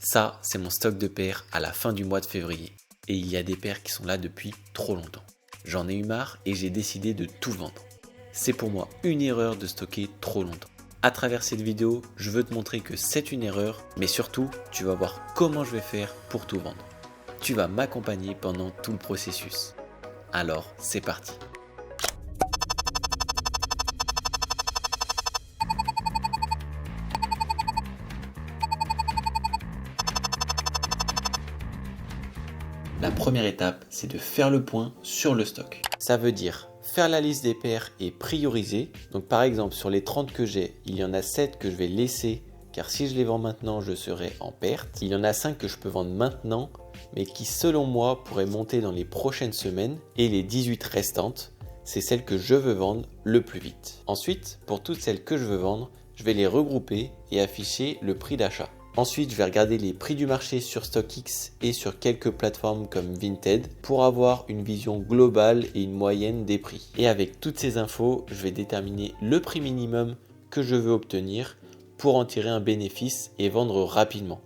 Ça, c'est mon stock de paires à la fin du mois de février. Et il y a des paires qui sont là depuis trop longtemps. J'en ai eu marre et j'ai décidé de tout vendre. C'est pour moi une erreur de stocker trop longtemps. À travers cette vidéo, je veux te montrer que c'est une erreur, mais surtout, tu vas voir comment je vais faire pour tout vendre. Tu vas m'accompagner pendant tout le processus. Alors, c'est parti. La première étape, c'est de faire le point sur le stock. Ça veut dire faire la liste des paires et prioriser. Donc par exemple, sur les 30 que j'ai, il y en a 7 que je vais laisser car si je les vends maintenant, je serai en perte. Il y en a 5 que je peux vendre maintenant, mais qui selon moi pourraient monter dans les prochaines semaines. Et les 18 restantes, c'est celles que je veux vendre le plus vite. Ensuite, pour toutes celles que je veux vendre, je vais les regrouper et afficher le prix d'achat. Ensuite, je vais regarder les prix du marché sur StockX et sur quelques plateformes comme Vinted pour avoir une vision globale et une moyenne des prix. Et avec toutes ces infos, je vais déterminer le prix minimum que je veux obtenir pour en tirer un bénéfice et vendre rapidement.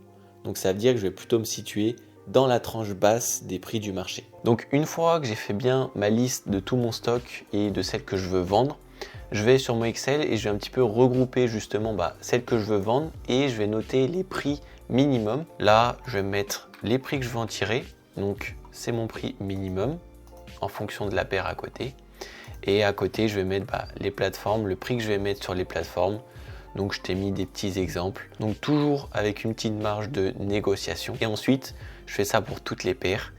Donc ça veut dire que je vais plutôt me situer dans la tranche basse des prix du marché. Donc une fois que j'ai fait bien ma liste de tout mon stock et de celles que je veux vendre, je vais sur mon Excel et je vais un petit peu regrouper justement celles que je veux vendre et je vais noter les prix minimum. Là, je vais mettre les prix que je veux en tirer. Donc, c'est mon prix minimum en fonction de la paire à côté. Et à côté, je vais mettre les plateformes, le prix que je vais mettre sur les plateformes. Donc, je t'ai mis des petits exemples. Donc, toujours avec une petite marge de négociation. Et ensuite, je fais ça pour toutes les paires.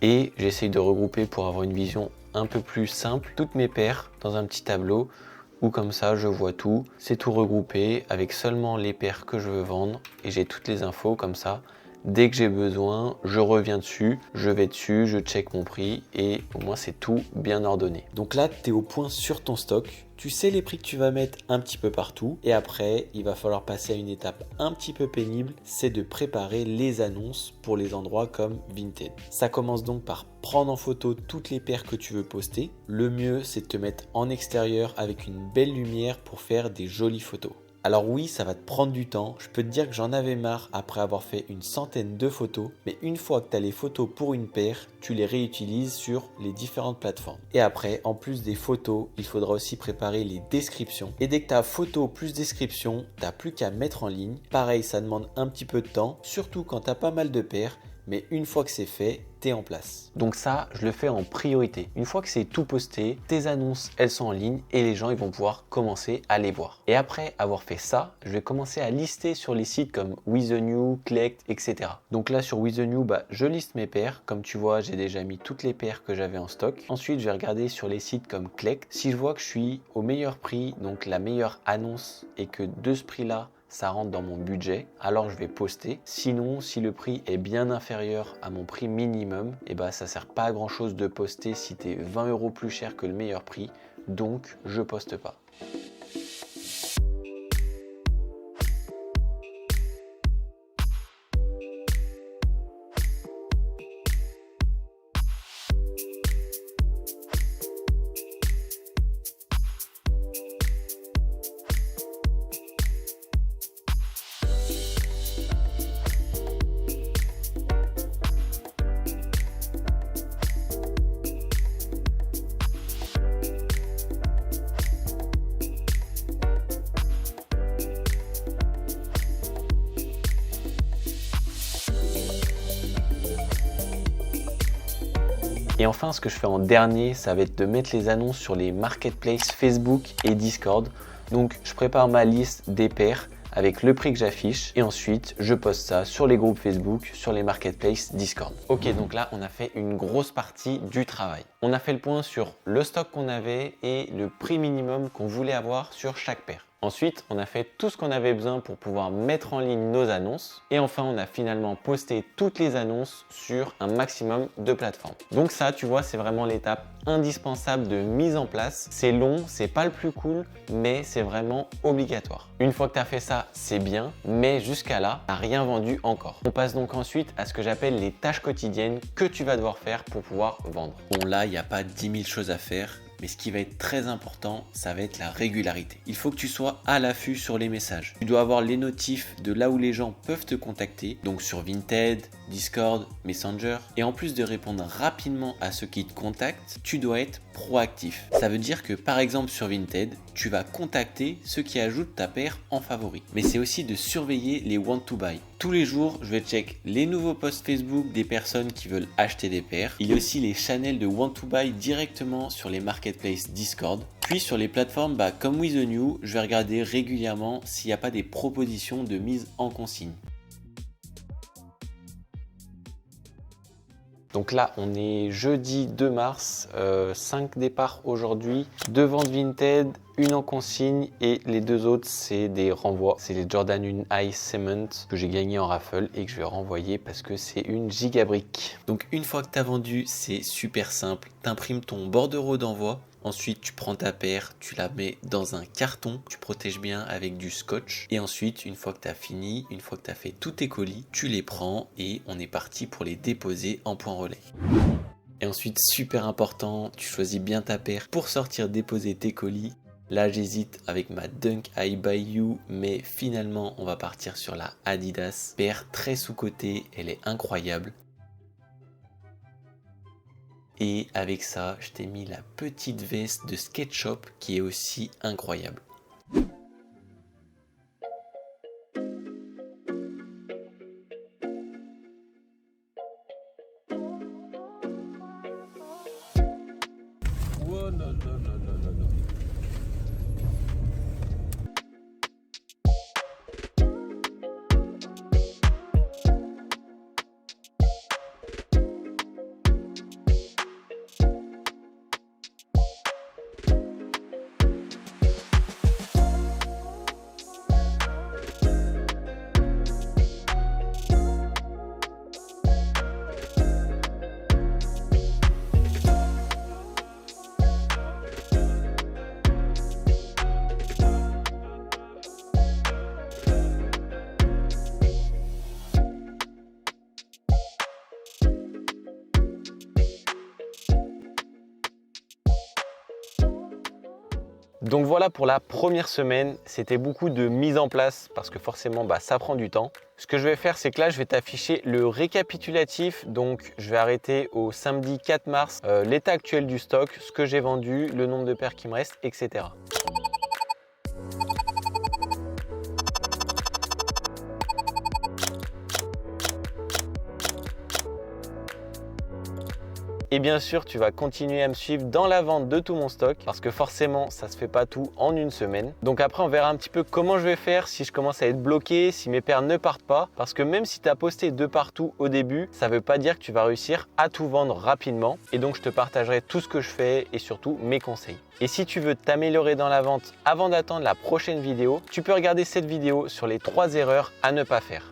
Et j'essaye de regrouper pour avoir une vision un peu plus simple, toutes mes paires dans un petit tableau où comme ça je vois tout, c'est tout regroupé avec seulement les paires que je veux vendre et j'ai toutes les infos comme ça. Dès que j'ai besoin, je reviens dessus, je vais dessus, je check mon prix et au moins c'est tout bien ordonné. Donc là, tu es au point sur ton stock, tu sais les prix que tu vas mettre un petit peu partout et après, il va falloir passer à une étape un petit peu pénible, c'est de préparer les annonces pour les endroits comme Vinted. Ça commence donc par prendre en photo toutes les paires que tu veux poster. Le mieux, c'est de te mettre en extérieur avec une belle lumière pour faire des jolies photos. Alors oui, ça va te prendre du temps, je peux te dire que j'en avais marre après avoir fait une centaine de photos, mais une fois que tu as les photos pour une paire, tu les réutilises sur les différentes plateformes. Et après, en plus des photos, il faudra aussi préparer les descriptions. Et dès que tu as photo plus description, tu n'as plus qu'à mettre en ligne. Pareil, ça demande un petit peu de temps, surtout quand tu as pas mal de paires, mais une fois que c'est fait, tu es en place. Donc ça, je le fais en priorité. Une fois que c'est tout posté, tes annonces, elles sont en ligne et les gens, ils vont pouvoir commencer à les voir. Et après avoir fait ça, je vais commencer à lister sur les sites comme With The New, Collect, etc. Donc là, sur With The New, je liste mes paires. Comme tu vois, j'ai déjà mis toutes les paires que j'avais en stock. Ensuite, je vais regarder sur les sites comme Collect. Si je vois que je suis au meilleur prix, donc la meilleure annonce et que de ce prix-là, ça rentre dans mon budget, alors je vais poster. Sinon, si le prix est bien inférieur à mon prix minimum, ça sert pas à grand chose de poster si tu es 20 € plus cher que le meilleur prix, donc je poste pas. Et enfin, ce que je fais en dernier, ça va être de mettre les annonces sur les marketplaces Facebook et Discord. Donc, je prépare ma liste des paires avec le prix que j'affiche et ensuite, je poste ça sur les groupes Facebook, sur les marketplaces Discord. Ok, donc là, on a fait une grosse partie du travail. On a fait le point sur le stock qu'on avait et le prix minimum qu'on voulait avoir sur chaque paire. Ensuite, on a fait tout ce qu'on avait besoin pour pouvoir mettre en ligne nos annonces. Et enfin, on a finalement posté toutes les annonces sur un maximum de plateformes. Donc ça, tu vois, c'est vraiment l'étape indispensable de mise en place. C'est long, c'est pas le plus cool, mais c'est vraiment obligatoire. Une fois que tu as fait ça, c'est bien, mais jusqu'à là, tu n'as rien vendu encore. On passe donc ensuite à ce que j'appelle les tâches quotidiennes que tu vas devoir faire pour pouvoir vendre. Bon, là, il n'y a pas 10 000 choses à faire. Mais ce qui va être très important, ça va être la régularité. Il faut que tu sois à l'affût sur les messages. Tu dois avoir les notifs de là où les gens peuvent te contacter, donc sur Vinted, Discord, Messenger. Et en plus de répondre rapidement à ceux qui te contactent, tu dois être proactif. Ça veut dire que par exemple sur Vinted, tu vas contacter ceux qui ajoutent ta paire en favori. Mais c'est aussi de surveiller les want to buy. Tous les jours, je vais check les nouveaux posts Facebook des personnes qui veulent acheter des paires. Il y a aussi les channels de want to buy directement sur les marketplaces Discord. Puis sur les plateformes comme With The New, je vais regarder régulièrement s'il n'y a pas des propositions de mise en consigne. Donc là, on est jeudi 2 mars, 5 départs aujourd'hui, 2 ventes Vinted, une en consigne et les 2 autres, c'est des renvois. C'est les Jordan 1 High Cement que j'ai gagné en raffle et que je vais renvoyer parce que c'est une gigabrique. Donc une fois que tu as vendu, c'est super simple. Tu imprimes ton bordereau d'envoi. Ensuite, tu prends ta paire, tu la mets dans un carton, tu protèges bien avec du scotch. Et ensuite, une fois que tu as fini, une fois que tu as fait tous tes colis, tu les prends et on est parti pour les déposer en point relais. Et ensuite, super important, tu choisis bien ta paire pour sortir déposer tes colis. Là, j'hésite avec ma Dunk I Buy You, mais finalement, on va partir sur la Adidas. Paire très sous-cotée, elle est incroyable. Et avec ça, je t'ai mis la petite veste de SketchUp qui est aussi incroyable. Oh, non, non, non, non, non, non. Donc voilà pour la première semaine, c'était beaucoup de mise en place parce que forcément ça prend du temps. Ce que je vais faire, c'est que là je vais t'afficher le récapitulatif, donc je vais arrêter au samedi 4 mars, l'état actuel du stock, ce que j'ai vendu, le nombre de paires qui me restent, etc. Et bien sûr, tu vas continuer à me suivre dans la vente de tout mon stock parce que forcément, ça se fait pas tout en une semaine. Donc après, on verra un petit peu comment je vais faire si je commence à être bloqué, si mes paires ne partent pas. Parce que même si tu as posté de partout au début, ça veut pas dire que tu vas réussir à tout vendre rapidement. Et donc, je te partagerai tout ce que je fais et surtout mes conseils. Et si tu veux t'améliorer dans la vente avant d'attendre la prochaine vidéo, tu peux regarder cette vidéo sur les 3 erreurs à ne pas faire.